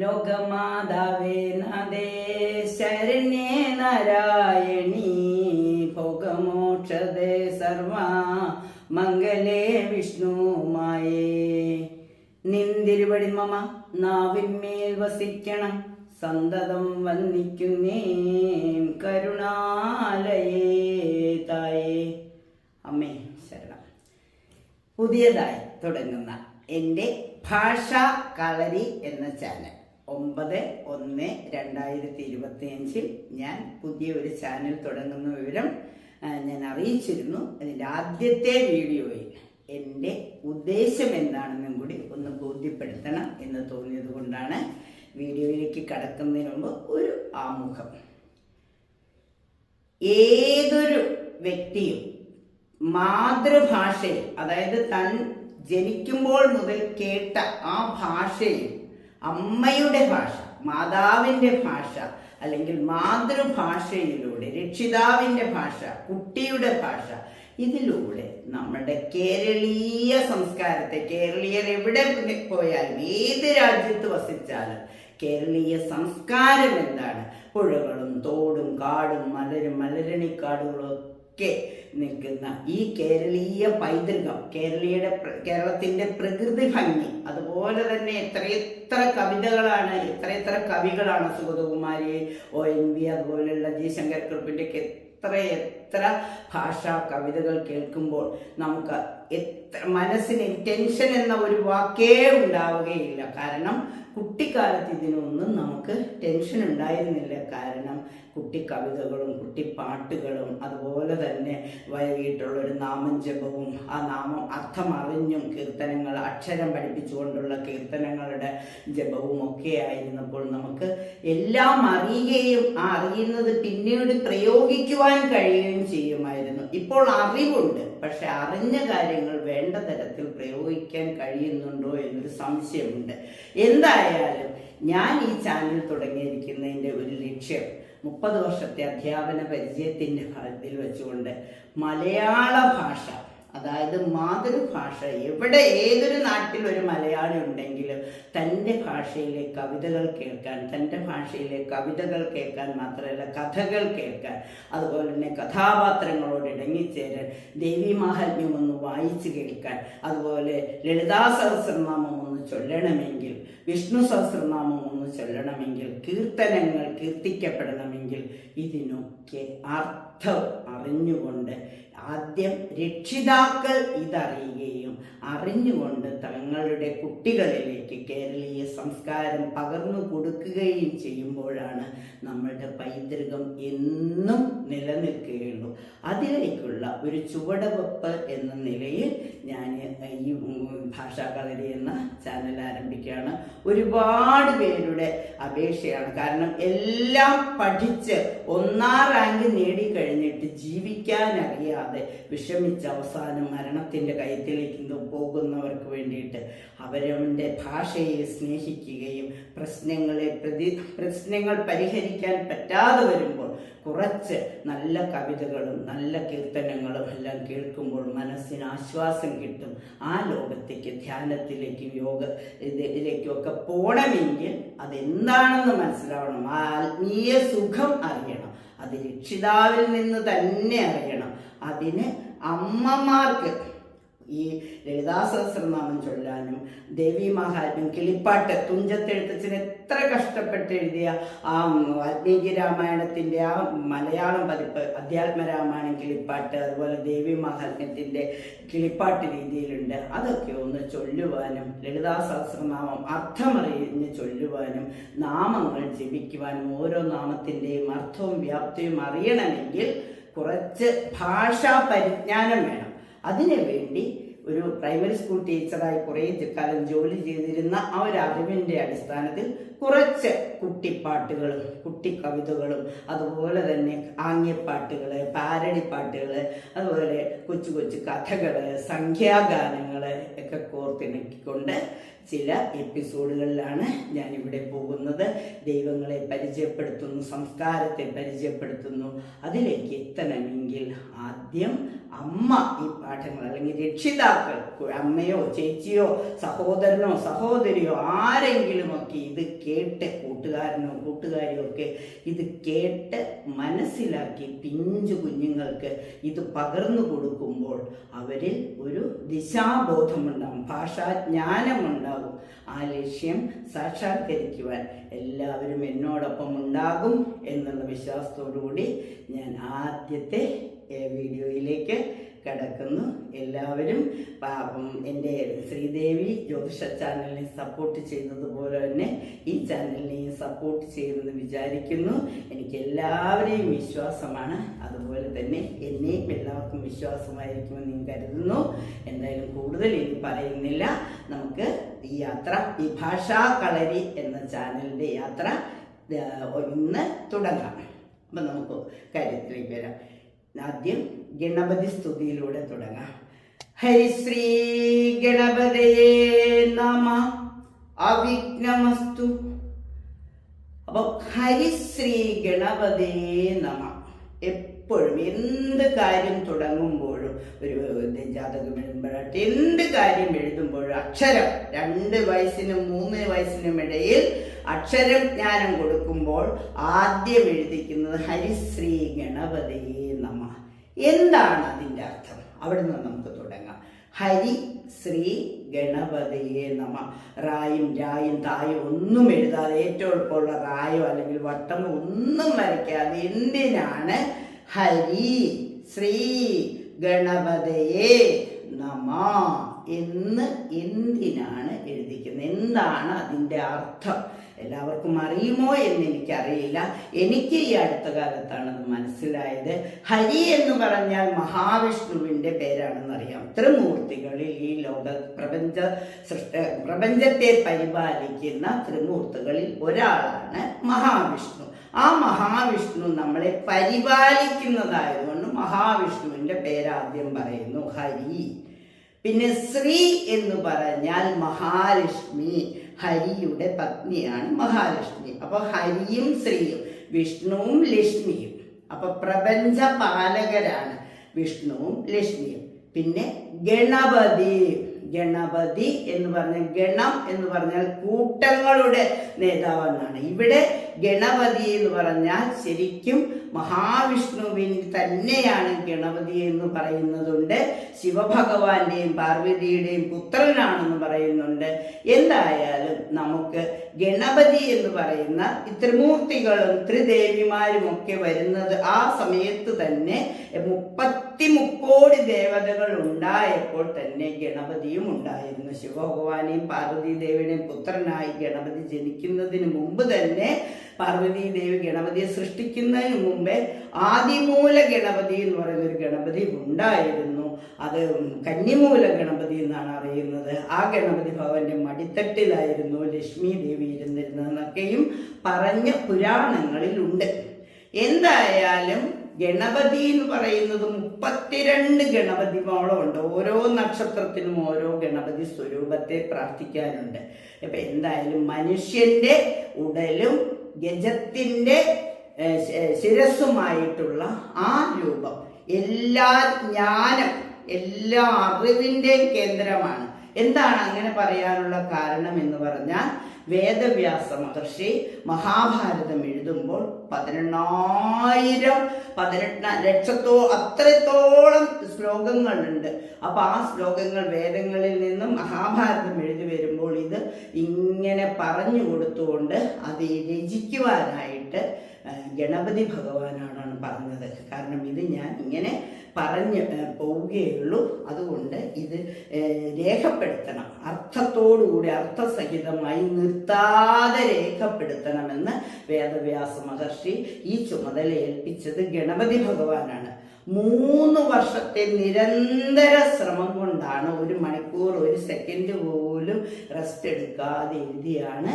ലോകമാതാവേ നാദേ ശരണ്യേ നാരായണീ ഭോഗമോക്ഷദേ സർവ മംഗലേ വിഷ്ണുമായേ. നിന്തിരുവടി മമ നാവിന്മേൽ വസിക്കണം, സന്തതം വന്ദിക്കുന്നേൻ കരുണാലയേ തായേ. അമ്മേ ശരണം. പുതിയതായി തുടങ്ങുന്ന എൻ്റെ ഭാഷാ കളരി എന്ന ചാനൽ 9/1/2025 ഞാൻ പുതിയ ഒരു ചാനൽ തുടങ്ങുന്ന വിവരം ഞാൻ അറിയിച്ചിരുന്നു. അതിൻ്റെ ആദ്യത്തെ വീഡിയോയിൽ എൻ്റെ ഉദ്ദേശം എന്താണെന്നും കൂടി ഒന്ന് ബോധ്യപ്പെടുത്തണം എന്ന് തോന്നിയത് കൊണ്ടാണ് വീഡിയോയിലേക്ക് കടക്കുന്നതിന് മുമ്പ് ഒരു ആമുഖം. ഏതൊരു വ്യക്തിയും മാതൃഭാഷയിൽ, അതായത് താൻ ജനിക്കുമ്പോൾ മുതൽ കേട്ട ആ ഭാഷയിൽ, അമ്മയുടെ ഭാഷ, മാതാവിൻ്റെ ഭാഷ അല്ലെങ്കിൽ മാതൃഭാഷയിലൂടെ, രക്ഷിതാവിൻ്റെ ഭാഷ, കുട്ടിയുടെ ഭാഷ, ഇതിലൂടെ നമ്മുടെ കേരളീയ സംസ്കാരത്തെ, കേരളീയർ എവിടെ പോയാലും ഏത് രാജ്യത്ത് വസിച്ചാലും കേരളീയ സംസ്കാരം എന്താണ്, പുഴകളും തോടും കാടും മലരും മലരണിക്കാടുകളും ഒക്കെ നിൽക്കുന്ന ഈ കേരളീയ പൈതൃകം, കേരളത്തിന്റെ പ്രകൃതി ഭംഗി, അതുപോലെ തന്നെ എത്രയെത്ര കവിതകളാണ്, എത്രയെത്ര കവികളാണ്, സുഗതകുമാരി, ONV, അതുപോലെയുള്ള ജി ശങ്കരക്കുറുപ്പിന്റെ എത്ര ഭാഷാ കവിതകൾ കേൾക്കുമ്പോൾ നമുക്ക് മനസ്സിന് ടെൻഷൻ എന്ന ഒരു വാക്കേ ഉണ്ടാവുകയില്ല. കാരണം കുട്ടിക്കാലത്ത് ഇതിനൊന്നും നമുക്ക് ടെൻഷൻ ഉണ്ടായിരുന്നില്ല. കാരണം കുട്ടിക്കവിതകളും കുട്ടിപ്പാട്ടുകളും അതുപോലെ തന്നെ വൈകിട്ടുള്ളൊരു നാമം ജപവും ആ നാമം അർത്ഥം അറിഞ്ഞും കീർത്തനങ്ങൾ, അക്ഷരം പഠിപ്പിച്ചുകൊണ്ടുള്ള കീർത്തനങ്ങളുടെ ജപവും ഒക്കെ ആയിരുന്നപ്പോൾ നമുക്ക് എല്ലാം അറിയുകയും ആ അറിയുന്നത് പിന്നീട് പ്രയോഗിക്കുവാൻ കഴിയുകയും ചെയ്യുമായിരുന്നു. ഇപ്പോൾ അറിവുണ്ട്, പക്ഷെ അറിഞ്ഞ കാര്യങ്ങൾ വേണ്ട തരത്തിൽ പ്രയോഗിക്കാൻ കഴിയുന്നുണ്ടോ എന്നൊരു സംശയമുണ്ട്. എന്തായാലും ഞാൻ ഈ ചാനൽ തുടങ്ങിയിരിക്കുന്നതിൻ്റെ ഒരു ലക്ഷ്യം 30 വർഷത്തെ അധ്യാപന പരിചയത്തിൻ്റെ ഫലത്തിൽ വെച്ചുകൊണ്ട് മലയാള ഭാഷ, അതായത് മാതൃഭാഷ, എവിടെ ഏതൊരു നാട്ടിൽ ഒരു മലയാളി ഉണ്ടെങ്കിലും തൻ്റെ ഭാഷയിലെ കവിതകൾ കേൾക്കാൻ, തൻ്റെ ഭാഷയിലെ കവിതകൾ കേൾക്കാൻ മാത്രമല്ല കഥകൾ കേൾക്കാൻ, അതുപോലെ തന്നെ കഥാപാത്രങ്ങളോട് ഇണങ്ങിച്ചേരാൻ, ദേവീമാഹാത്മ്യം ഒന്ന് വായിച്ചു കേൾക്കാൻ, അതുപോലെ ലളിതാ സഹസ്രനാമം ഒന്ന് ചൊല്ലണമെങ്കിൽ, വിഷ്ണു സഹസ്രനാമം ഒന്ന് ചൊല്ലണമെങ്കിൽ, കീർത്തനങ്ങൾ കീർത്തിക്കപ്പെടണമെങ്കിൽ ഇതിനൊക്കെ അർത്ഥം അറിഞ്ഞുകൊണ്ട് ആദ്യം രക്ഷിതാക്കൾ ഇതറിയുകയും അറിഞ്ഞുകൊണ്ട് തങ്ങളുടെ കുട്ടികളിലേക്ക് കേരളീയ സംസ്കാരം പകർന്നു കൊടുക്കുകയും ചെയ്യുമ്പോഴാണ് നമ്മളുടെ പൈതൃകം എന്നും നിലനിൽക്കുകയുള്ളൂ. അതിലേക്കുള്ള ഒരു ചുവടുവെപ്പ് എന്ന നിലയിൽ ഞാൻ ഈ ഭാഷാ കളരി എന്ന ചാനൽ ആരംഭിക്കുകയാണ്. ഒരുപാട് പേരുടെ അപേക്ഷയാണ്. കാരണം എല്ലാം പഠിച്ച് 1ാം റാങ്ക് നേടിക്കഴിഞ്ഞിട്ട് ജീവിക്കാൻ അറിയാതെ വിഷമിച്ച് അവസാനം മരണത്തിൻ്റെ കയത്തിലേക്ക് പോകുന്നവർക്ക് വേണ്ടിയിട്ട് അവരവൻ്റെ ഭാഷയെ സ്നേഹിക്കുകയും പ്രശ്നങ്ങൾ പരിഹരിക്കാൻ പറ്റാതെ വരുമ്പോൾ കുറച്ച് നല്ല കവിതകളും നല്ല കീർത്തനങ്ങളും എല്ലാം കേൾക്കുമ്പോൾ മനസ്സിന് ആശ്വാസം കിട്ടും. ആ ലോകത്തേക്ക്, ധ്യാനത്തിലേക്കും ഇതിലേക്കും ഒക്കെ പോകണമെങ്കിൽ അതെന്താണെന്ന് മനസ്സിലാവണം. ആ ആത്മീയ സുഖം അറിയണം. അത് രക്ഷിതാവിൽ നിന്ന് തന്നെ അറിയണം. അതിന് അമ്മമാർക്ക് ഈ ലളിതാ സഹസ്രനാമം ചൊല്ലാനും ദേവീമാഹാത്മ്യം, കിളിപ്പാട്ട്, തുഞ്ചത്തെഴുത്തച്ഛൻ എത്ര കഷ്ടപ്പെട്ട് എഴുതിയ ആ വാൽമീകി രാമായണത്തിൻ്റെ ആ മലയാളം പതിപ്പ്, അധ്യാത്മരാമായണം കിളിപ്പാട്ട്, അതുപോലെ ദേവീമാഹാത്മ്യത്തിൻ്റെ കിളിപ്പാട്ട് രീതിയിലുണ്ട്. അതൊക്കെ ഒന്ന് ചൊല്ലുവാനും, ലളിതാ സഹസ്രനാമം അർത്ഥമറിഞ്ഞ് ചൊല്ലുവാനും, നാമങ്ങൾ ജപിക്കുവാനും, ഓരോ നാമത്തിൻ്റെയും അർത്ഥവും വ്യാപ്തിയും അറിയണമെങ്കിൽ കുറച്ച് ഭാഷാ പരിജ്ഞാനം വേണം. അതിനുവേണ്ടി ഒരു പ്രൈമറി സ്കൂൾ ടീച്ചറായി കുറേ കാലം ജോലി ചെയ്തിരുന്ന ആ ഒരു അറിവിൻ്റെ അടിസ്ഥാനത്തിൽ കുറച്ച് കുട്ടിപ്പാട്ടുകളും കുട്ടിക്കവിതകളും അതുപോലെ തന്നെ ആംഗ്യപ്പാട്ടുകൾ, പാരടിപ്പാട്ടുകൾ, അതുപോലെ കൊച്ചു കൊച്ചു കഥകൾ, സംഖ്യാഗാനങ്ങൾ ഒക്കെ കോർത്തിണക്കിക്കൊണ്ട് ചില എപ്പിസോഡുകളിലാണ് ഞാനിവിടെ പോകുന്നത്. ദൈവങ്ങളെ പരിചയപ്പെടുത്തുന്നു, സംസ്കാരത്തെ പരിചയപ്പെടുത്തുന്നു. അതിലേക്ക് എത്തണമെങ്കിൽ ആദ്യം അമ്മ ഈ പാഠങ്ങൾ അല്ലെങ്കിൽ രക്ഷിതാക്കൾ അമ്മയോ ചേച്ചിയോ സഹോദരനോ സഹോദരിയോ ആരെങ്കിലുമൊക്കെ ഇത് കേട്ട്, കൂട്ടുകാരനോ കൂട്ടുകാരിയോ ഒക്കെ ഇത് കേട്ട് മനസ്സിലാക്കി പിഞ്ചു കുഞ്ഞുങ്ങൾക്ക് ഇത് പകർന്നു കൊടുക്കുമ്പോൾ അവരിൽ ഒരു ദിശാബോധമുണ്ടാകും, ഭാഷാജ്ഞാനമുണ്ടാകും. ആ ലക്ഷ്യം സാക്ഷാത്കരിക്കുവാൻ എല്ലാവരും എന്നോടൊപ്പം ഉണ്ടാകും എന്നുള്ള വിശ്വാസത്തോടുകൂടി ഞാൻ ആദ്യത്തെ വീഡിയോയിലേക്ക് കടക്കുന്നു. എല്ലാവരും എൻ്റെ ശ്രീദേവി ജ്യോതിഷ ചാനലിനെ സപ്പോർട്ട് ചെയ്യുന്നതുപോലെ തന്നെ ഈ ചാനലിനെയും സപ്പോർട്ട് ചെയ്യുമെന്ന് വിചാരിക്കുന്നു. എനിക്ക് എല്ലാവരെയും വിശ്വാസമാണ്, അതുപോലെ തന്നെ എന്നെയും എല്ലാവർക്കും വിശ്വാസമായിരിക്കുമെന്ന് ഞാൻ കരുതുന്നു. എന്തായാലും കൂടുതൽ ഇനി പറയുന്നില്ല. നമുക്ക് ഈ യാത്ര, ഈ ഭാഷാ കളരി എന്ന ചാനലിൻ്റെ യാത്ര ഇന്ന് തുടങ്ങാം. അപ്പം നമുക്ക് കാര്യത്തിലേക്ക് വരാം. ആദ്യം ഗണപതി സ്തുതിയിലൂടെ തുടങ്ങാം. ഹരിശ്രീ ഗണപതയേ നമഃ, അവിഘ്നമസ്തു. അപ്പൊ ഹരിശ്രീ ഗണപതയേ നമഃ. എപ്പോഴും എന്ത് കാര്യം തുടങ്ങുമ്പോഴും, ഒരു ജാതകം എഴുതുമ്പോഴായിട്ട് എന്ത് കാര്യം എഴുതുമ്പോഴും അക്ഷരം 2 വയസ്സിനും 3 വയസ്സിനും ഇടയിൽ അക്ഷരം ജ്ഞാനം കൊടുക്കുമ്പോൾ ആദ്യം എഴുതിക്കുന്നത് ഹരിശ്രീ ഗണപതയേ നമഃ. എന്താണ് അതിൻ്റെ അർത്ഥം? അവിടെ നിന്ന് നമുക്ക് തുടങ്ങാം. ഹരി ശ്രീ ഗണപതയേ നമഃ. റായും രായും തായും ഒന്നും എഴുതാതെ, ഏറ്റവും എളുപ്പമുള്ള റായോ അല്ലെങ്കിൽ വട്ടമോ ഒന്നും വരയ്ക്കാതെ എന്തിനാണ് ഹരി ശ്രീ ഗണപതയേ നമഃ എന്ന് എന്തിനാണ് എഴുതിക്കുന്നത്? എന്താണ് അതിൻ്റെ അർത്ഥം? എല്ലാവർക്കും അറിയുമോ എന്ന് എനിക്കറിയില്ല. എനിക്ക് ഈ അടുത്ത കാലത്താണ് അത് മനസ്സിലായത്. ഹരി എന്ന് പറഞ്ഞാൽ മഹാവിഷ്ണുവിൻ്റെ പേരാണെന്നറിയാം. ത്രിമൂർത്തികളിൽ ഈ പ്രപഞ്ചത്തെ പരിപാലിക്കുന്ന ത്രിമൂർത്തികളിൽ ഒരാളാണ് മഹാവിഷ്ണു. ആ മഹാവിഷ്ണു നമ്മളെ പരിപാലിക്കുന്നതായതുകൊണ്ട് മഹാവിഷ്ണുവിൻ്റെ പേരാദ്യം പറയുന്നു ഹരി. പിന്നെ ശ്രീ എന്ന് പറഞ്ഞാൽ മഹാലക്ഷ്മി, ഹരിയുടെ പത്നിയാണ് മഹാലക്ഷ്മി. അപ്പൊ ഹരിയും ശ്രീയും, വിഷ്ണുവും ലക്ഷ്മിയും. അപ്പൊ പ്രപഞ്ച പാലകരാണ് വിഷ്ണുവും ലക്ഷ്മിയും. പിന്നെ ഗണപതി, ഗണപതി എന്ന് പറഞ്ഞാൽ ഗണം എന്ന് പറഞ്ഞാൽ കൂട്ടങ്ങളുടെ നേതാവെന്നാണ്. ഇവിടെ ഗണപതി എന്ന് പറഞ്ഞാൽ ശരിക്കും മഹാവിഷ്ണുവിൻ തന്നെയാണ് ഗണപതി എന്ന് പറയുന്നതുണ്ട്. ശിവഭഗവാന്റെയും പാർവതിയുടെയും പുത്രനാണെന്ന് പറയുന്നുണ്ട്. എന്തായാലും നമുക്ക് ഗണപതി എന്ന് പറയുന്ന ത്രിമൂർത്തികളും ത്രിദേവിമാരും ഒക്കെ വരുന്നത് ആ സമയത്ത് തന്നെ 33 ദേവതകൾ ഉണ്ടായപ്പോൾ തന്നെ ഗണപതിയും ഉണ്ടായിരുന്നു. ശിവഭഗവാനെയും പാർവതി ദേവിയുടെയും പുത്രനായി ഗണപതി ജനിക്കുന്നതിന് മുമ്പ് തന്നെ, പാർവതി ദേവി ഗണപതിയെ സൃഷ്ടിക്കുന്നതിന് മുമ്പേ ആദിമൂല ഗണപതി എന്ന് പറയുന്ന ഒരു ഗണപതി ഉണ്ടായിരുന്നു. അത് കന്നിമൂല ഗണപതി എന്നാണ് അറിയുന്നത്. ആ ഗണപതി ഭവന്റെ മടിത്തട്ടിലായിരുന്നു ലക്ഷ്മി ദേവി ഇരുന്നിരുന്നതെന്നൊക്കെയും പറഞ്ഞ പുരാണങ്ങളിൽ ഉണ്ട്. എന്തായാലും ഗണപതി എന്ന് പറയുന്നത് 32 ഗണപതിമോളം ഉണ്ട്. ഓരോ നക്ഷത്രത്തിനും ഓരോ ഗണപതി സ്വരൂപത്തെ പ്രാർത്ഥിക്കാനുണ്ട്. അപ്പൊ എന്തായാലും മനുഷ്യന്റെ ഉടലും ഗജത്തിന്റെ ശിരസ്സുമായിട്ടുള്ള ആ രൂപം എല്ലാ ജ്ഞാനം, എല്ലാ അറിവിന്റെയും കേന്ദ്രമാണ്. എന്താണ് അങ്ങനെ പറയാനുള്ള കാരണം എന്ന് പറഞ്ഞാൽ, വേദവ്യാസ മഹർഷി മഹാഭാരതം എഴുതുമ്പോൾ 18 അത്രത്തോളം ശ്ലോകങ്ങളുണ്ട്. അപ്പൊ ആ ശ്ലോകങ്ങൾ വേദങ്ങളിൽ നിന്നും മഹാഭാരതം എഴുതി വരുമ്പോൾ ഇത് ഇങ്ങനെ പറഞ്ഞു കൊടുത്തുകൊണ്ട് അത് രചിക്കുവാനായിട്ട് ഗണപതി ഭഗവാനാണ് പറഞ്ഞത്. കാരണം ഇത് ഞാൻ ഇങ്ങനെ പറഞ്ഞ് പോവുകയുള്ളൂ, അതുകൊണ്ട് ഇത് രേഖപ്പെടുത്തണം, അർത്ഥത്തോടുകൂടി അർത്ഥസഹിതമായി നിർത്താതെ രേഖപ്പെടുത്തണമെന്ന് വേദവ്യാസ മഹർഷി ഈ ചുമതല ഏൽപ്പിച്ചത് ഗണപതി ഭഗവാനാണ്. 3 വർഷത്തെ നിരന്തര ശ്രമം കൊണ്ടാണ്, 1 മണിക്കൂർ 1 സെക്കൻഡ് പോലും റെസ്റ്റ് എടുക്കാതെ എഴുതിയാണ്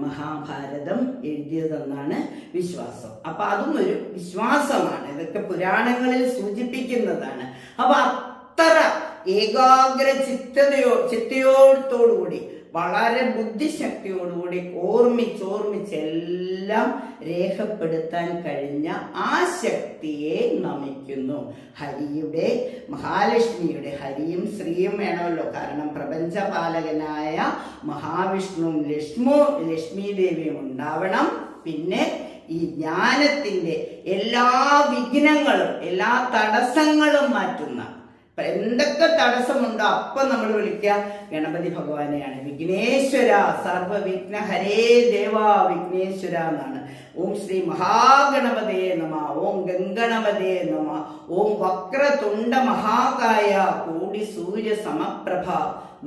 മഹാഭാരതം എഴുതിയതെന്നാണ് വിശ്വാസം. അപ്പൊ അതും ഒരു വിശ്വാസമാണ്, ഇതൊക്കെ പുരാണങ്ങളിൽ സൂചിപ്പിക്കുന്നതാണ്. അപ്പൊ അത്ര ഏകാഗ്ര ചിത്തയോടുകൂടി വളരെ ബുദ്ധിശക്തിയോടുകൂടി ഓർമ്മിച്ചെല്ലാം രേഖപ്പെടുത്താൻ കഴിഞ്ഞ ആ ശക്തിയെ നമിക്കുന്നു. ഹരിയുടെ, മഹാലക്ഷ്മിയുടെ, ഹരിയും ശ്രീയും വേണമല്ലോ, കാരണം പ്രപഞ്ചപാലകനായ മഹാവിഷ്ണുവും ലക്ഷ്മി ദേവിയും ഉണ്ടാവണം. പിന്നെ ഈ ജ്ഞാനത്തിന്റെ എല്ലാ വിഘ്നങ്ങളും എല്ലാ തടസ്സങ്ങളും മാറ്റുന്ന, എന്തൊക്കെ തടസ്സമുണ്ടോ അപ്പൊ നമ്മൾ വിളിക്കുക ഗണപതി ഭഗവാനെയാണ്. വിഘ്നേശ്വര, സർവവിഘ്ന ഹരേ ദേവ വിഘ്നേശ്വര എന്നാണ്. ഓം ശ്രീ മഹാഗണപതേ നമ, ഓം ഗംഗണപതേ നമ, ഓം വക്രതുണ്ട മഹാകായ കോടി സൂര്യ സമപ്രഭ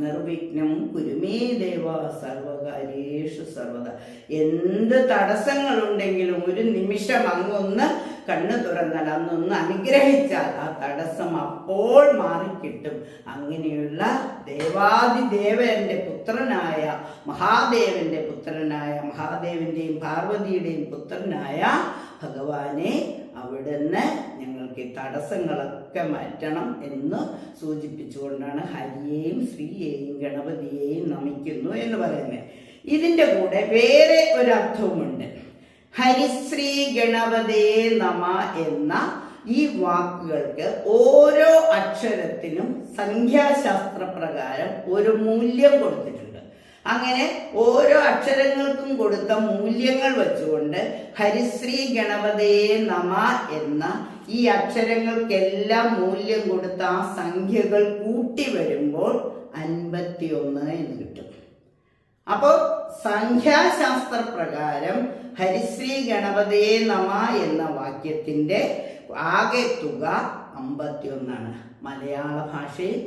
നിർവിഘ്നം കുരുമേ ദേവ സർവകാര്യേഷു സർവദ. എന്ത് തടസ്സങ്ങളുണ്ടെങ്കിലും ഒരു നിമിഷം അങ്ങൊന്ന് കണ്ണു തുറന്നാൽ, അന്നൊന്ന് അനുഗ്രഹിച്ചാൽ ആ തടസ്സം അപ്പോൾ മാറിക്കിട്ടും. അങ്ങനെയുള്ള ദേവാദിദേവന്റെ പുത്രനായ മഹാദേവന്റെ പുത്രനായ മഹാദേവന്റെയും പാർവതിയുടെയും പുത്രനായ ഭഗവാനെ അവിടുന്ന് ഞങ്ങൾക്ക് ഈ തടസ്സങ്ങളൊക്കെ മാറ്റണം എന്ന് സൂചിപ്പിച്ചുകൊണ്ടാണ് ഹരിയെയും ശ്രീയെയും ഗണപതിയെയും നമിക്കുന്നു എന്ന് പറയുന്നത്. ഇതിൻ്റെ കൂടെ വേറെ ഒരർത്ഥവുമുണ്ട്. ഹരിശ്രീ ഗണപതേ നമ എന്ന ഈ വാക്കുകൾക്ക് ഓരോ അക്ഷരത്തിനും സംഖ്യാശാസ്ത്ര പ്രകാരം ഒരു മൂല്യം കൊടുത്തിട്ടുണ്ട്. അങ്ങനെ ഓരോ അക്ഷരങ്ങൾക്കും കൊടുത്ത മൂല്യങ്ങൾ വെച്ചുകൊണ്ട് ഹരിശ്രീ ഗണപതേ നമ എന്ന ഈ അക്ഷരങ്ങൾക്കെല്ലാം മൂല്യം കൊടുത്ത ആ സംഖ്യകൾ കൂട്ടി വരുമ്പോൾ 51 എന്ന് കിട്ടും. അപ്പോൾ സംഖ്യാശാസ്ത്ര പ്രകാരം ഹരിശ്രീ ഗണപതേ നമ എന്ന വാക്യത്തിന്റെ ആകെ തുക 51 മലയാള ഭാഷയിൽ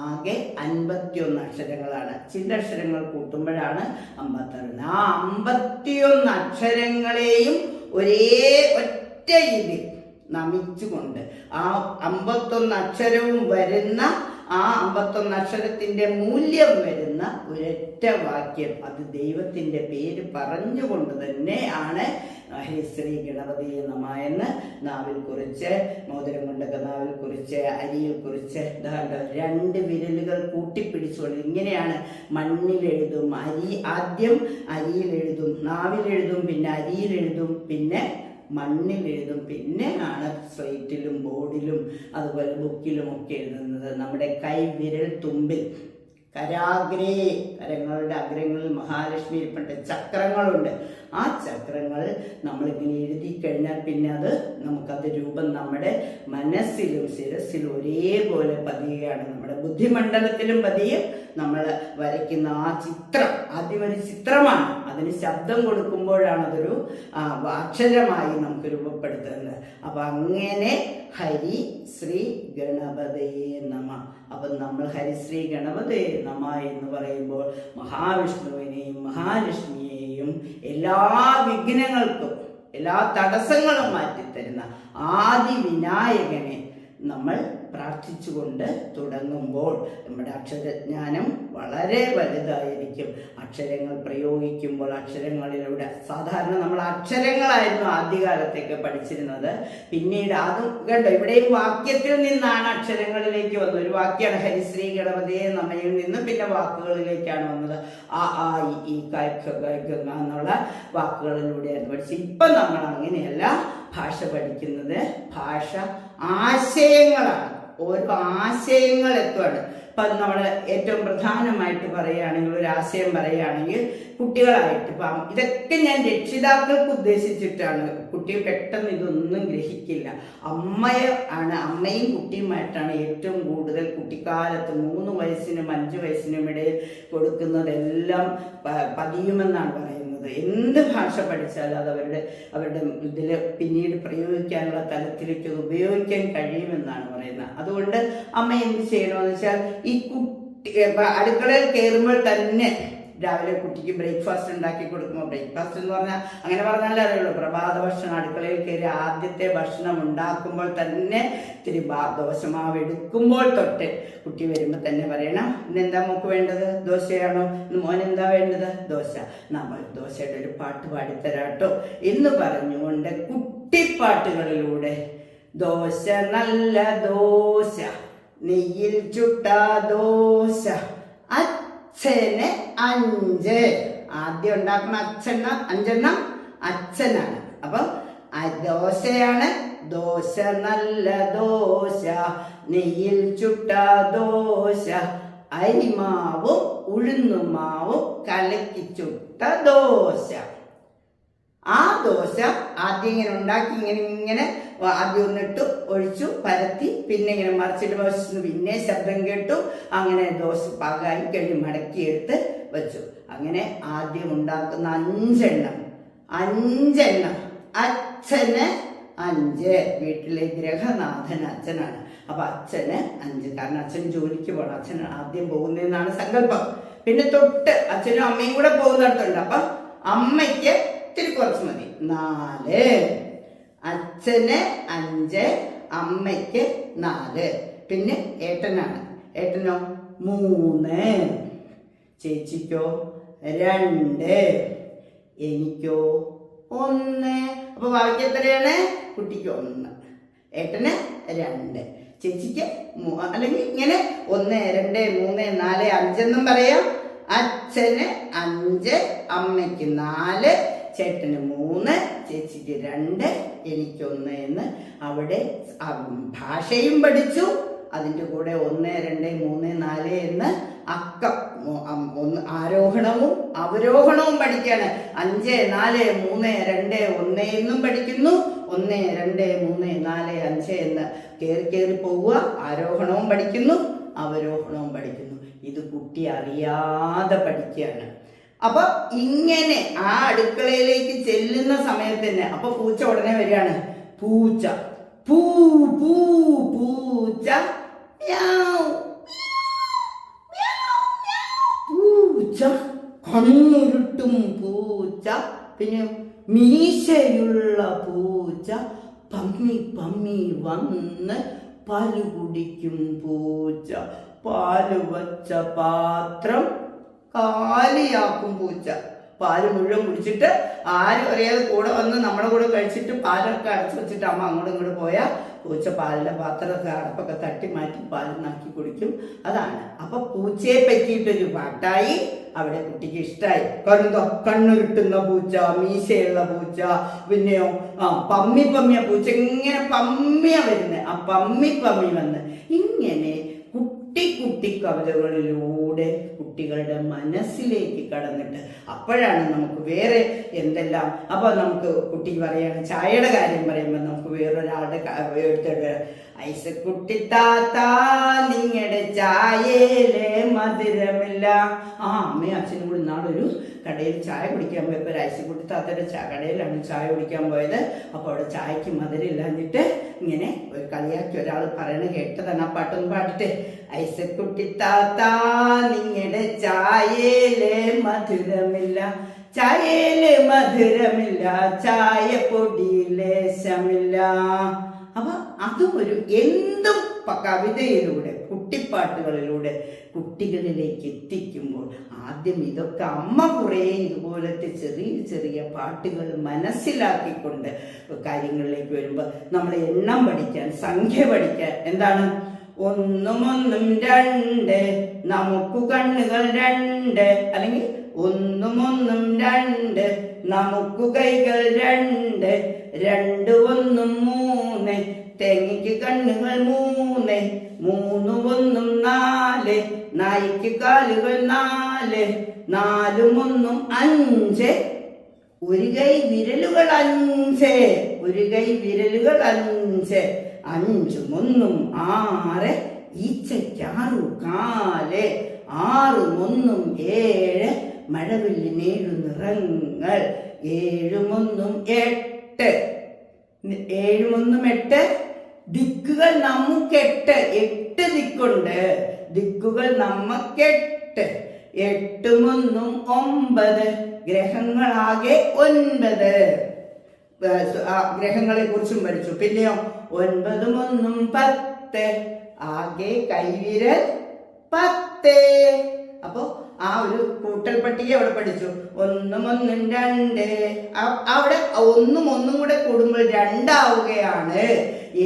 ആകെ 51 അക്ഷരങ്ങളാണ്. ചില അക്ഷരങ്ങൾ കൂട്ടുമ്പോഴാണ് 56. ആ 51 അക്ഷരങ്ങളെയും ഒരേ ഒറ്റ ഇതിൽ നമിച്ചുകൊണ്ട് ആ 51 അക്ഷരവും വരുന്ന, ആ 51 അക്ഷരത്തിന്റെ മൂല്യം വരുന്ന ഒരൊറ്റ വാക്യം, അത് ദൈവത്തിന്റെ പേര് പറഞ്ഞുകൊണ്ട് തന്നെയാണ് ഹരിശ്രീ ഗണപതി നമ എന്ന് നാവിൽ കുറിച്ച്, മോതിരം കൊണ്ടൊക്കെ നാവിൽ കുറിച്ച്, അരിയിൽ കുറിച്ച് 2 വിരലുകൾ കൂട്ടിപ്പിടിച്ചുകൊണ്ട് ഇങ്ങനെയാണ് മണ്ണിലെഴുതും. ആദ്യം അരിയിലെഴുതും, നാവിലെഴുതും, പിന്നെ അരിയിലെഴുതും, പിന്നെ മണ്ണിലെഴുതും, പിന്നെ ആണ് സ്ലേറ്റിലും ബോർഡിലും അതുപോലെ ബുക്കിലും ഒക്കെ എഴുതുന്നത്. നമ്മുടെ കൈവിരൽ തുമ്പിൽ കരാഗ്രേ, കരങ്ങളുടെ അഗ്രങ്ങളിൽ മഹാലക്ഷ്മി ഇരിപ്പുണ്ട്, ചക്രങ്ങളുണ്ട്. ആ ചക്രങ്ങൾ നമ്മളിങ്ങനെ എഴുതി കഴിഞ്ഞാൽ പിന്നെ അത് നമുക്കത് രൂപം നമ്മുടെ മനസ്സിലും ശിരസിലും ഒരേപോലെ പതിയുകയാണ്. നമ്മുടെ ബുദ്ധിമണ്ഡലത്തിലും പതിയും. നമ്മൾ വരയ്ക്കുന്ന ആ ചിത്രം ആദ്യം ഒരു ചിത്രമാണ്, അതിന് ശബ്ദം കൊടുക്കുമ്പോഴാണ് അതൊരു അക്ഷരമായി നമുക്ക് രൂപപ്പെടുത്തുന്നത്. അപ്പൊ അങ്ങനെ ഹരി ശ്രീ ഗണപതേ നമ. അപ്പം നമ്മൾ ഹരിശ്രീ ഗണപതേ നമ എന്ന് പറയുമ്പോൾ മഹാവിഷ്ണുവിനെയും മഹാലക്ഷ്മിയെയും എല്ലാ വിഘ്നങ്ങൾക്കും എല്ലാ തടസ്സങ്ങളും മാറ്റിത്തരുന്ന ആദി വിനായകനെ നമ്മൾ പ്രാർത്ഥിച്ചുകൊണ്ട് തുടങ്ങുമ്പോൾ നമ്മുടെ അക്ഷരജ്ഞാനം വളരെ വലുതായിരിക്കും. അക്ഷരങ്ങൾ പ്രയോഗിക്കുമ്പോൾ അക്ഷരങ്ങളിലൂടെ, സാധാരണ നമ്മൾ അക്ഷരങ്ങളായിരുന്നു ആദ്യകാലത്തേക്ക് പഠിച്ചിരുന്നത്. പിന്നീട് അതും കണ്ടോ, ഇവിടെയും വാക്യത്തിൽ നിന്നാണ് അക്ഷരങ്ങളിലേക്ക് വന്നത്. ഒരു വാക്യമാണ് ഹരിശ്രീ ഗണപതിയെ നമ്മയിൽ നിന്ന്, പിന്നെ വാക്കുകളിലേക്കാണ് വന്നത്. ആ ഈ ഗംഗ എന്നുള്ള വാക്കുകളിലൂടെയായിരുന്നു പഠിച്ചത്. ഇപ്പം നമ്മൾ അങ്ങനെയല്ല ഭാഷ പഠിക്കുന്നത്. ഭാഷ ആശയങ്ങളാണ്. ഓരോ ആശയങ്ങൾ എത്തുകയാണ്. ഇപ്പം നമ്മൾ ഏറ്റവും പ്രധാനമായിട്ട് പറയുകയാണെങ്കിൽ, ഒരു ആശയം പറയുകയാണെങ്കിൽ കുട്ടികളായിട്ട്, ഇപ്പം ഇതൊക്കെ ഞാൻ രക്ഷിതാക്കൾക്ക് ഉദ്ദേശിച്ചിട്ടാണ്. കുട്ടി പെട്ടെന്ന് ഇതൊന്നും ഗ്രഹിക്കില്ല. അമ്മയും കുട്ടിയുമായിട്ടാണ് ഏറ്റവും കൂടുതൽ കുട്ടിക്കാലത്ത് 3 വയസ്സിനും 5 വയസ്സിനും ഇടയിൽ കൊടുക്കുന്നതെല്ലാം പതിയുമെന്നാണ് പറയുന്നത്. എന്ത് ഭാഷ പഠിച്ചാലും അത് അവരുടെ ഇതിൽ പിന്നീട് പ്രയോഗിക്കാനുള്ള തലത്തിലേക്ക് ഉപയോഗിക്കാൻ കഴിയുമെന്നാണ് പറയുന്നത്. അതുകൊണ്ട് അമ്മ എന്ത് ചെയ്യണമെന്ന് വെച്ചാൽ, ഈ കുട്ടി അടുക്കളയിൽ കയറുമ്പോൾ തന്നെ രാവിലെ കുട്ടിക്ക് ബ്രേക്ക്ഫാസ്റ്റ് ഉണ്ടാക്കി കൊടുക്കുമ്പോൾ, ബ്രേക്ക്ഫാസ്റ്റ് എന്ന് പറഞ്ഞാൽ അങ്ങനെ പറഞ്ഞാലേ അറിയുള്ളൂ, പ്രഭാത ഭക്ഷണം അടുക്കളയിൽ കയറി ആദ്യത്തെ ഭക്ഷണം ഉണ്ടാക്കുമ്പോൾ തന്നെ ഇത്തിരി ദോശമാവ് എടുക്കുമ്പോൾ തൊട്ട് കുട്ടി വരുമ്പോൾ തന്നെ പറയണം, ഇന്നെന്താ മോക്ക് വേണ്ടത്, ദോശയാണോ, ഇന്ന് മോൻ എന്താ വേണ്ടത്, ദോശ, നമ്മൾ ദോശയുടെ ഒരു പാട്ട് പാടിത്തരാട്ടോ എന്ന് പറഞ്ഞുകൊണ്ട് കുട്ടിപ്പാട്ടുകളിലൂടെ ദോശ നല്ല ദോശ, നെയ്യിൽ ചുട്ട ദോശ, അച്ഛന് 5. ആദ്യം ഉണ്ടാക്കുന്ന അഞ്ചെണ്ണം അച്ഛനാണ്. അപ്പൊ ദോശയാണ്. ദോശ നല്ല ദോശ, നെയ്യിൽ ചുട്ട ദോശ, അരിമാവും ഉഴുന്നുമാവും കലക്കി ചുട്ട ദോശ. ആ ദോശ ആദ്യം ഇങ്ങനെ ഉണ്ടാക്കി ഇങ്ങനെ ആദ്യം ഒന്നിട്ടു ഒഴിച്ചു പരത്തി, പിന്നെ ഇങ്ങനെ മറിച്ചിട്ട് വച്ചു, പിന്നെ ശബ്ദം കേട്ടു, അങ്ങനെ ദോശ പാകായി കഴിഞ്ഞ് മടക്കിയെടുത്ത് വെച്ചു. അങ്ങനെ ആദ്യം ഉണ്ടാക്കുന്ന 5 എണ്ണം അച്ഛന് 5. വീട്ടിലെ ഗ്രഹനാഥൻ അച്ഛനാണ്. അപ്പൊ അച്ഛന് 5, കാരണം അച്ഛൻ ജോലിക്ക് പോകണം. അച്ഛൻ ആദ്യം പോകുന്നതെന്നാണ് സങ്കല്പം. പിന്നെ തൊട്ട് അച്ഛനും അമ്മയും കൂടെ പോകുന്നിടത്തുണ്ട്. അപ്പൊ അമ്മയ്ക്ക് ഇത്തിരി കുറച്ച് മതി, 4. അച്ഛന് 5, അമ്മയ്ക്ക് 4. പിന്നെ ഏട്ടനാണ്. ഏട്ടനോ 3, ചേച്ചിക്കോ 2, എനിക്കോ 1. അപ്പൊ ബാക്കി എത്രയാണ്? കുട്ടിക്ക് 1, ഏട്ടന് 2, ചേച്ചിക്ക് അല്ലെങ്കിൽ ഇങ്ങനെ 1, 2, 3, 4, 5 എന്നും പറയാം. അച്ഛന് 5, അമ്മയ്ക്ക് 4, ചേട്ടന് 3, ചേച്ചിക്ക് 2, എനിക്ക് 1 എന്ന് അവിടെ ഭാഷയും പഠിച്ചു. അതിൻ്റെ കൂടെ 1, 2, 3, 4 എന്ന് അക്കം ആരോഹണവും അവരോഹണവും പഠിക്കാണ്. 5, 4, 3, 2, 1 എന്നും പഠിക്കുന്നു. 1, 2, 3, 4, 5 എന്ന് കയറി പോവുക. ആരോഹണവും പഠിക്കുന്നു, അവരോഹണവും പഠിക്കുന്നു. ഇത് കുട്ടി അറിയാതെ പഠിക്കുകയാണ്. അപ്പൊ ഇങ്ങനെ ആ അടുക്കളയിലേക്ക് ചെല്ലുന്ന സമയത്ത് തന്നെ അപ്പൊ പൂച്ച ഉടനെ വരികയാണ്. പൂച്ച പൂ പൂ പൂച്ച പൂച്ച കണ്ണുരുട്ടും പൂച്ച, പിന്നെ മീശയുള്ള പൂച്ച, പമ്മി പമ്മി വന്ന് പാല് കുടിക്കും പൂച്ച, പാല് വച്ച പാത്രം കാലിയാക്കും പൂച്ച. പാല് മുഴുവൻ കുടിച്ചിട്ട് ആരും അറിയാതെ കൂടെ വന്ന് നമ്മുടെ കൂടെ കഴിച്ചിട്ട് പാലൊക്കെ അടച്ചു വെച്ചിട്ട് അമ്മ അങ്ങോട്ടും ഇങ്ങോട്ട് പോയാൽ പൂച്ച പാലിന്റെ പാത്രമൊക്കെ അടപ്പൊക്കെ തട്ടി മാറ്റി പാലിനാക്കി കുടിക്കും. അതാണ്. അപ്പൊ പൂച്ചയെ പറ്റിയിട്ടൊരു പാട്ടായി. അവിടെ കുട്ടിക്ക് ഇഷ്ടമായി. കണ്ണുരുട്ടുന്ന പൂച്ച, മീശയുള്ള പൂച്ച, പിന്നെയോ പമ്മി പമ്മിയ പൂച്ച, ഇങ്ങനെ പമ്മിയാ വരുന്നത്. ആ പമ്മി പമ്മി വന്ന് ഇങ്ങനെ കുട്ടി കവിതകളിലൂടെ കുട്ടികളുടെ മനസ്സിലേക്ക് കടന്നിട്ട് അപ്പോഴാണ് നമുക്ക് വേറെ എന്തെല്ലാം. അപ്പൊ നമുക്ക് കുട്ടി പറയാണ്, ചായയുടെ കാര്യം പറയുമ്പോൾ നമുക്ക് വേറൊരാളുടെ എടുത്തിട്ട്, ഐസക്കുട്ടി താത്ത നിങ്ങളുടെ ചായയിലെ മധുരമില്ല. അമ്മയും അച്ഛനും കൂടി നാളൊരു കടയിൽ ചായ കുടിക്കാൻ പോയപ്പോൾ ഐസക്കുട്ടി താത്തയുടെ കടയിലാണ് ചായ കുടിക്കാൻ പോയത്. അപ്പോൾ അവിടെ ചായക്ക് മധുരമില്ലാഞ്ഞിട്ട് ഇങ്ങനെ ഒരു കളിയാക്കി ഒരാൾ പറയണ കേട്ടതാണ്. ആ പാട്ടൊന്നും പാടിട്ട്, ഐസക്കുട്ടി താത്ത നിങ്ങളുടെ ചായയിലെ മധുരമില്ല, ചായയിലെ മധുരമില്ല, ചായപ്പൊടി ലേശമില്ല. അപ്പൊ അതും ഒരു എന്തും കവിതയിലൂടെ കുട്ടിപ്പാട്ടുകളിലൂടെ കുട്ടികളിലേക്ക് എത്തിക്കുമ്പോൾ ആദ്യം ഇതൊക്കെ അമ്മ കുറേ ഇതുപോലത്തെ ചെറിയ ചെറിയ പാട്ടുകൾ മനസ്സിലാക്കിക്കൊണ്ട് കാര്യങ്ങളിലേക്ക് വരുമ്പോൾ നമ്മൾ എണ്ണം പഠിക്കാൻ, സംഖ്യ പഠിക്കാൻ, എന്താണ് 1 1 2, നമുക്ക് കണ്ണുകൾ 2, അല്ലെങ്കിൽ 1 1 2, നമുക്ക് കൈകൾ 2, 2 1 3, തേങ്ങയ്ക്ക് കണ്ണുകൾ 3, 3 1 4, നായ്ക്ക് കാലുകൾ 4, 4 1 5, ഒരു കൈ വിരലുകൾ 5, ഒരു കൈ വിരലുകൾ 5, 5 1 6, ഈച്ചയ്ക്ക് 6 കാല്, 6 1 7, മഴവില്ലിന് 7 നിറങ്ങൾ, 7 1 8, 7 1 8, ദിക്കുകൾ നമുക്ക് 8 ദിക്കുണ്ട്, ദിക്കുകൾ നമുക്ക് 8, 8 1 9, ഗ്രഹങ്ങളാകെ 9. ഗ്രഹങ്ങളെ കുറിച്ചും പഠിച്ചു. പിന്നെയോ 9 1 10, ആകെ കൈവിരൽ 10. അപ്പോ ആ ഒരു കൂട്ടൽ പട്ടിക അവിടെ പഠിച്ചു. 1 1 2. അവിടെ 1 കൂടെ കൂടുമ്പോൾ 2 ആവുകയാണ്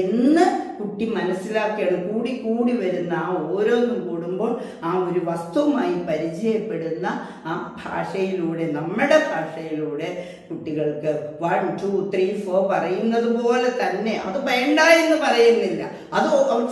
എന്ന് കുട്ടി മനസ്സിലാക്കുകയാണ്. കൂടി കൂടി വരുന്ന ആ ഓരോന്നും കൂടുമ്പോൾ ആ ഒരു വസ്തുവുമായി പരിചയപ്പെടുന്ന ആ ഭാഷയിലൂടെ, നമ്മുടെ ഭാഷയിലൂടെ കുട്ടികൾക്ക് 1 2 3 4 പറയുന്നത് പോലെ തന്നെ, അത് വേണ്ട എന്ന് പറയുന്നില്ല, അത്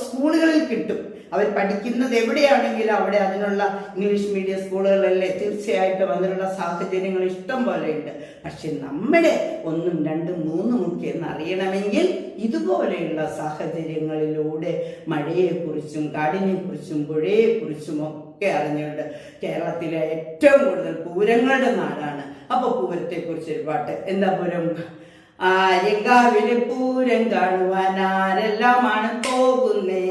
സ്കൂളുകളിൽ കിട്ടും. അവർ പഠിക്കുന്നത് എവിടെയാണെങ്കിലും അവിടെ അതിനുള്ള ഇംഗ്ലീഷ് മീഡിയം സ്കൂളുകളല്ലേ, തീർച്ചയായിട്ടും അതിനുള്ള സാഹചര്യങ്ങൾ ഇഷ്ടം പോലെയുണ്ട്. പക്ഷെ നമ്മുടെ 1 2 3 ഒക്കെ എന്നറിയണമെങ്കിൽ ഇതുപോലെയുള്ള സാഹചര്യങ്ങളിലൂടെ മഴയെക്കുറിച്ചും കാടിനെക്കുറിച്ചും പുഴയെക്കുറിച്ചും ഒക്കെ അറിഞ്ഞുകൊണ്ട് കേരളത്തിലെ ഏറ്റവും കൂടുതൽ പൂരങ്ങളുടെ നാടാണ്. അപ്പൊ പൂരത്തെ കുറിച്ച് ഒരു പാട്ട്. എന്താ പൂരം? ആര്യങ്കാവില് പൂരം കാണുവാൻ ആരെല്ലാമാണ് പോകുന്നേ,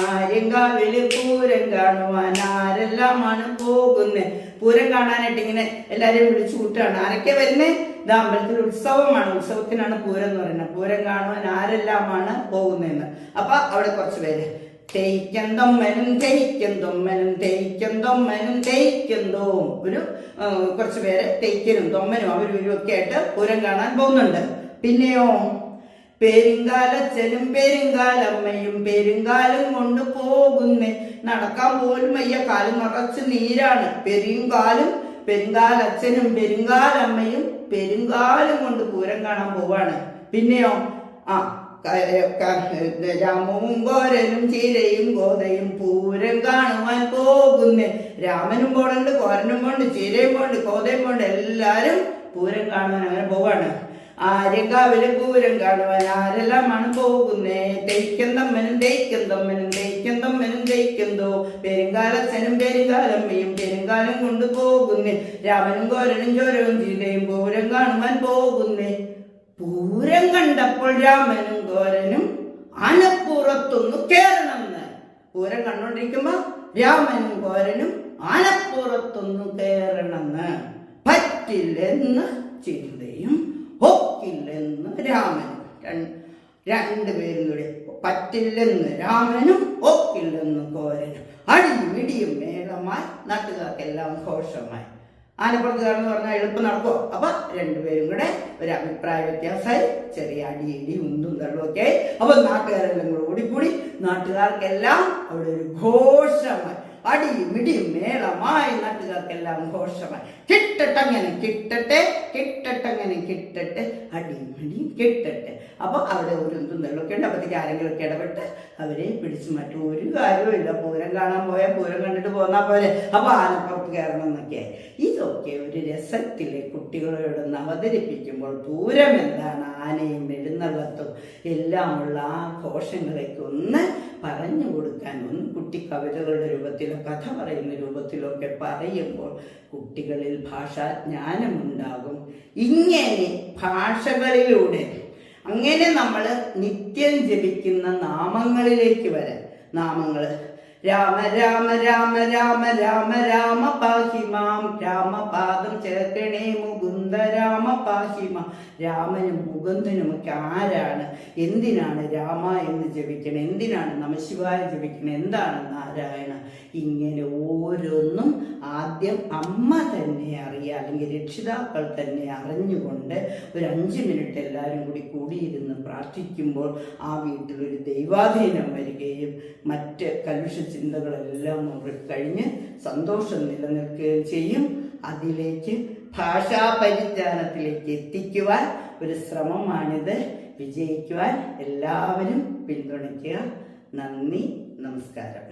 ആര്യങ്കാവില് പൂരം കാണുവാൻ ആരെല്ലാമാണ് പോകുന്നേ. പൂരം കാണാനായിട്ട് ഇങ്ങനെ എല്ലാരെയും വിളിച്ചു കൂട്ടുകയാണ്. ആരൊക്കെ വരുന്നേ? ഇത് അമ്പലത്തിൽ ഉത്സവമാണ്, ഉത്സവത്തിനാണ് പൂരം എന്ന് പറയുന്നത്. പൂരം കാണുവാൻ ആരെല്ലാമാണ് പോകുന്നതെന്ന്. അപ്പൊ അവിടെ കുറച്ച് പേര് തേയ്ക്കന്തൊമ്മനും തേയ്ക്കന്തൊമ്മനും തേയ്ക്കന്തൊമ്മനും തേയ്ക്കന്തോം, ഒരു കുറച്ച് പേര് തേയ്ക്കനും തൊമ്മനും അവരും ഒക്കെ ആയിട്ട് പൂരം കാണാൻ പോകുന്നുണ്ട്. പിന്നെയോ പെരുങ്കാലച്ഛനും പെരുങ്കാലമ്മയും പെരുങ്കാലം കൊണ്ട് പോകുന്നേ. നടക്കാൻ പോലും വയ്യ, കാലും നിറച്ച് നീരാണ്. പെരുങ്കാലച്ഛനും പെരുങ്കാലമ്മയും പെരുങ്കാലം കൊണ്ട് പൂരം കാണാൻ പോവാണ്. പിന്നെയോ രാമവും കോരനും ചീരയും ഗോതയും പൂരം കാണുവാൻ പോകുന്നേ. രാമനും പോണുണ്ട്, കോരനും പോണ്ട്, ചീരയും പോണ്ട്, കോതയും പോണ്ട്, എല്ലാരും പൂരം കാണുവാൻ അങ്ങനെ പോവാണ്. ആര്യങ്കാവില് പൂരം കാണുവാൻ ആരെല്ലാമാണ് പോകുന്നേ. തേയ്ക്കന്തമ്മനും തേയ്ക്കന്തമ്മനും തേയ്ക്കന്തമ്മനും തേയ്ക്കന്തോ, പെരുങ്കാലച്ഛനും പെരുങ്കാലമ്മയും പെരുങ്കാലം കൊണ്ട് പോകുന്നേ. രാമനും കോരനും ചോരവും ചീരയും പൂരം കാണുവാൻ പോകുന്നേ. പൂരം കണ്ടപ്പോൾ രാമനും കോരനും ആനപ്പുറത്തൊന്നു കേറണമെന്ന്. പൂരം കണ്ടോണ്ടിരിക്കുമ്പോ രാമനും കോരനും ആനപ്പുറത്തൊന്നു കേറണമെന്ന്. പറ്റില്ലെന്ന് ചിന്തയും ഒക്കില്ലെന്ന് രാമനും. രണ്ടുപേരും കൂടി പറ്റില്ലെന്ന് രാമനും ഒക്കില്ലെന്ന് കോരനും. അടിയും ഇടിയും മേളമായി, നാട്ടുകാർക്കെല്ലാം ഘോഷമായി. ആനപ്പുറത്ത് കാരണം പറഞ്ഞാൽ എളുപ്പം നടക്കുമോ? അപ്പൊ രണ്ടുപേരും കൂടെ ഒരു അഭിപ്രായ വ്യത്യാസമായി, ചെറിയ അടിയിടി ഉന്തും തള്ളും ഒക്കെ ആയി. അപ്പൊ നാട്ടുകാരെല്ലാം കൂടെ ഓടിക്കൂടി, നാട്ടുകാർക്കെല്ലാം അവിടെ ഒരു ഘോഷമായി, അടിയും ഇടിയും മേളമായി, നാട്ടുകാർക്കെല്ലാം ഘോഷമായി. കിട്ടട്ടങ്ങനെ കിട്ടട്ടെ, കിട്ടട്ടങ്ങനെ കിട്ടട്ടെ, അടിയും ഇടിയും കിട്ടട്ടെ. അപ്പൊ അവിടെ ഒരു ഉന്തും തള്ളൊക്കെ ഉണ്ട്. അപ്പത്തേക്ക് ആരെങ്കിലുമൊക്കെ ഇടപെട്ട് അവരെ പിടിച്ചു മാറ്റും. ഒരു കാര്യമില്ല, പൂരം കാണാൻ പോയാൽ പൂരം കണ്ടിട്ട് പോന്നാ പോലെ. അപ്പൊ ആനപ്പുറത്ത് കയറണം എന്നൊക്കെ. ഇതൊക്കെ ഒരു രസത്തിലെ കുട്ടികളോടൊന്ന് അവതരിപ്പിക്കുമ്പോൾ പൂരം എന്താണ്, ആനയും എഴുന്നള്ളത്തും എല്ലാമുള്ള ആ ഘോഷങ്ങളൊക്കെ ഒന്ന് പറഞ്ഞു കൊടുക്കാൻ, ഒന്ന് കുട്ടി കവിതകളുടെ രൂപത്തിലോ കഥ പറയുന്ന രൂപത്തിലോ ഒക്കെ പറയുമ്പോൾ കുട്ടികളിൽ ഭാഷാജ്ഞാനമുണ്ടാകും. ഇങ്ങനെ ഭാഷകളിലൂടെ അങ്ങനെ നമ്മൾ നിത്യം ജപിക്കുന്ന നാമങ്ങളിലേക്ക് വരാൻ. നാമങ്ങള് രാമ രാമ രാമ രാമ രാമ രാമ പാഹിമാം, രാമപാദം ചേർക്കണേ മുകുന്ദ രാമ പാഹിമാം. രാമനും മുകുന്ദനുമൊക്കെ ആരാണ്? എന്തിനാണ് രാമ എന്ന് ജപിക്കണം? എന്തിനാണ് നമശിവായ ജപിക്കണം? എന്താണ് നാരായണ? ഇങ്ങനെ ഓരോന്നും ആദ്യം അമ്മ തന്നെ അറിയുക, അല്ലെങ്കിൽ രക്ഷിതാക്കൾ തന്നെ അറിഞ്ഞുകൊണ്ട് ഒരു 5 മിനിറ്റ് എല്ലാവരും കൂടി കൂടിയിരുന്ന് പ്രാർത്ഥിക്കുമ്പോൾ ആ വീട്ടിലൊരു ദൈവാധീനം വരികയും മറ്റ് കലുഷ ചിന്തകളെല്ലാം കഴിഞ്ഞ് സന്തോഷം നിലനിൽക്കുകയും ചെയ്യും. അതിലേക്ക് ഭാഷാ പരിജ്ഞാനത്തിലേക്ക് എത്തിക്കുവാൻ ഒരു ശ്രമമാണിത്. വിജയിക്കുവാൻ എല്ലാവരും പിന്തുണയ്ക്കുക. നന്ദി, നമസ്കാരം.